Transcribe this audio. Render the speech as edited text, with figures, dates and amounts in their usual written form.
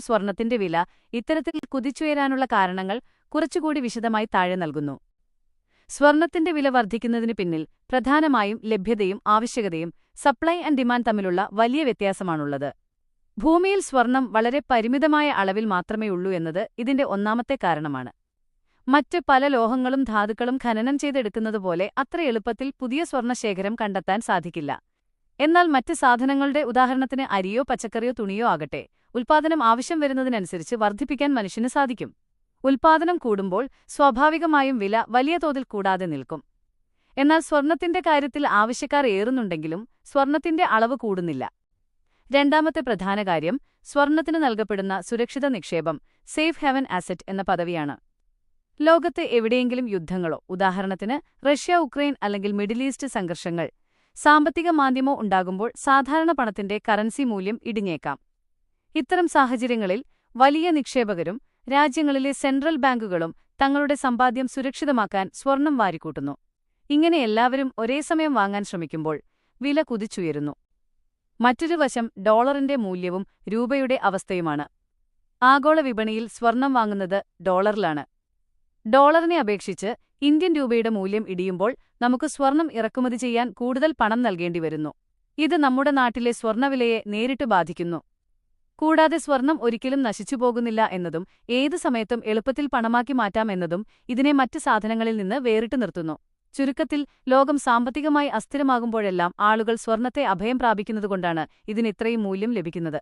സ്വർണത്തിന്റെ വില ഇത്തരത്തിൽ കുതിച്ചുയരാനുള്ള കാരണങ്ങൾ കുറച്ചുകൂടി വിശദമായി താഴെ നൽകുന്നു. സ്വർണത്തിന്റെ വില വർദ്ധിക്കുന്നതിന് പിന്നിൽ പ്രധാനമായും ലഭ്യതയും ആവശ്യകതയും സപ്ലൈ ആൻഡ് ഡിമാൻഡ് തമ്മിലുള്ള വലിയ വ്യത്യാസമാണുള്ളത്. ഭൂമിയിൽ സ്വർണം വളരെ പരിമിതമായ അളവിൽ മാത്രമേയുള്ളൂ എന്നത് ഇതിന്റെ ഒന്നാമത്തെ കാരണമാണ്. മറ്റ് പല ലോഹങ്ങളും ധാതുക്കളും ഖനനം ചെയ്തെടുക്കുന്നതുപോലെ അത്ര എളുപ്പത്തിൽ പുതിയ സ്വർണശേഖരം കണ്ടെത്താൻ സാധിക്കില്ല. എന്നാൽ മറ്റ് സാധനങ്ങളുടെ, ഉദാഹരണത്തിന് അരിയോ പച്ചക്കറിയോ തുണിയോ ആകട്ടെ, ഉൽപ്പാദനം ആവശ്യം വരുന്നതിനനുസരിച്ച് വർദ്ധിപ്പിക്കാൻ മനുഷ്യന് സാധിക്കും. ഉൽപ്പാദനം കൂടുമ്പോൾ സ്വാഭാവികമായും വില വലിയ തോതിൽ കൂടാതെ നിൽക്കും. എന്നാൽ സ്വർണത്തിന്റെ കാര്യത്തിൽ ആവശ്യക്കാർ ഏറുന്നുണ്ടെങ്കിലും സ്വർണത്തിന്റെ അളവ് കൂടുന്നില്ല. രണ്ടാമത്തെ പ്രധാന കാര്യം സ്വർണത്തിന് നൽകപ്പെടുന്ന സുരക്ഷിത നിക്ഷേപം, സേഫ് ഹെവൻ ആസറ്റ് എന്ന പദവിയാണ്. ലോകത്ത് എവിടെയെങ്കിലും യുദ്ധങ്ങളോ, ഉദാഹരണത്തിന് റഷ്യ ഉക്രൈൻ അല്ലെങ്കിൽ മിഡിൽ ഈസ്റ്റ് സംഘർഷങ്ങൾ, സാമ്പത്തിക മാന്ദ്യമോ ഉണ്ടാകുമ്പോൾ സാധാരണ പണത്തിന്റെ കറൻസി മൂല്യം ഇടിഞ്ഞേക്കാം. ഇത്തരം സാഹചര്യങ്ങളിൽ വലിയ നിക്ഷേപകരും രാജ്യങ്ങളിലെ സെൻട്രൽ ബാങ്കുകളും തങ്ങളുടെ സമ്പാദ്യം സുരക്ഷിതമാക്കാൻ സ്വർണം വാരിക്കൂട്ടുന്നു. ഇങ്ങനെ എല്ലാവരും ഒരേസമയം വാങ്ങാൻ ശ്രമിക്കുമ്പോൾ വില കുതിച്ചുയരുന്നു. മറ്റൊരു വശം ഡോളറിന്റെ മൂല്യവും രൂപയുടെ അവസ്ഥയുമാണ്. ആഗോള വിപണിയിൽ സ്വർണം വാങ്ങുന്നത് ഡോളറിലാണ്. ഡോളറിനെ അപേക്ഷിച്ച് ഇന്ത്യൻ രൂപയുടെ മൂല്യം ഇടിയുമ്പോൾ നമുക്ക് സ്വർണം ഇറക്കുമതി ചെയ്യാൻ കൂടുതൽ പണം നൽകേണ്ടിവരുന്നു. ഇത് നമ്മുടെ നാട്ടിലെ സ്വർണവിലയെ നേരിട്ട് ബാധിക്കുന്നു. കൂടാതെ സ്വർണം ഒരിക്കലും നശിച്ചുപോകുന്നില്ല എന്നതും ഏതു സമയത്തും എളുപ്പത്തിൽ പണമാക്കി മാറ്റാമെന്നതും ഇതിനെ മറ്റ് സാധനങ്ങളിൽ നിന്ന് വേറിട്ട് നിർത്തുന്നു. ചുരുക്കത്തിൽ, ലോകം സാമ്പത്തികമായി അസ്ഥിരമാകുമ്പോഴെല്ലാം ആളുകൾ സ്വർണത്തെ അഭയം പ്രാപിക്കുന്നതുകൊണ്ടാണ് ഇതിന് ഇത്രയും മൂല്യം ലഭിക്കുന്നത്.